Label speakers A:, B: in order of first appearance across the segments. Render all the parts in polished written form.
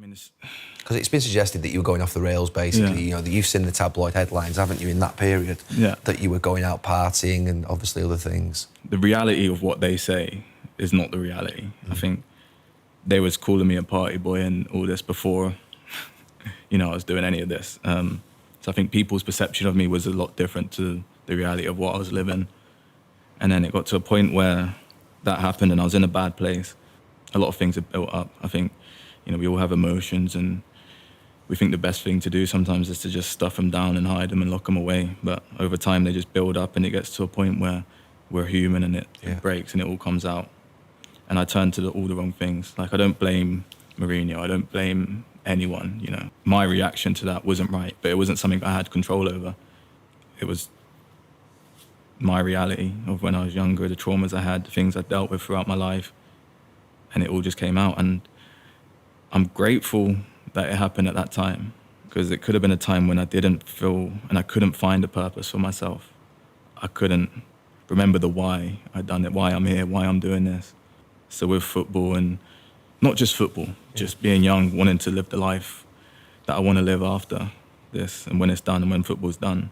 A: mean,
B: because it's been suggested that you were going off the rails, basically. You know, that you've seen the tabloid headlines, haven't you, in that period? That you were going out partying and obviously other things.
A: The reality of what they say is not the reality. I think they was calling me a party boy and all this before, you know, I was doing any of this. So I think people's perception of me was a lot different to the reality of what I was living. And then it got to a point where that happened and I was in a bad place. A lot of things have built up. I think, you know, we all have emotions and we think the best thing to do sometimes is to just stuff them down and hide them and lock them away. But over time they just build up and it gets to a point where we're human and it breaks and it all comes out. And I turned to all the wrong things. Like, I don't blame Mourinho, I don't blame anyone, you know. My reaction to that wasn't right, but it wasn't something I had control over. It was my reality of when I was younger, the traumas I had, the things I dealt with throughout my life, and it all just came out. And I'm grateful that it happened at that time, because it could have been a time when I didn't feel and I couldn't find a purpose for myself. I couldn't remember the why I'd done it, why I'm here, why I'm doing this. So with football, and not just football, just being young, wanting to live the life that I want to live after this, and when it's done and when football's done,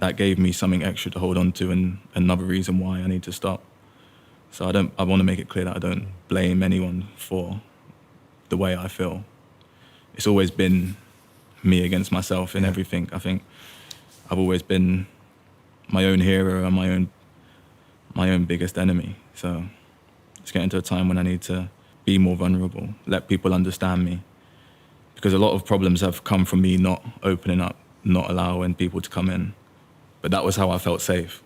A: that gave me something extra to hold on to and another reason why I need to stop. So I want to make it clear that I don't blame anyone for the way I feel. It's always been me against myself in everything. I think I've always been my own hero and my own biggest enemy. So it's getting to a time when I need to be more vulnerable, let people understand me. Because a lot of problems have come from me not opening up, not allowing people to come in. But that was how I felt safe.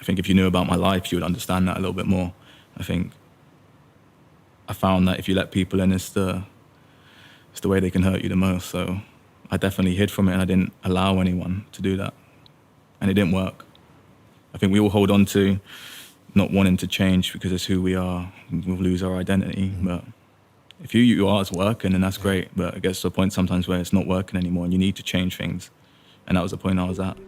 A: I think if you knew about my life, you would understand that a little bit more. I think I found that if you let people in, it's the way they can hurt you the most. So I definitely hid from it and I didn't allow anyone to do that. And it didn't work. I think we all hold on to not wanting to change because it's who we are. We'll lose our identity. But if you are, it's working, and that's great. But it gets to a point sometimes where it's not working anymore and you need to change things. And that was the point I was at.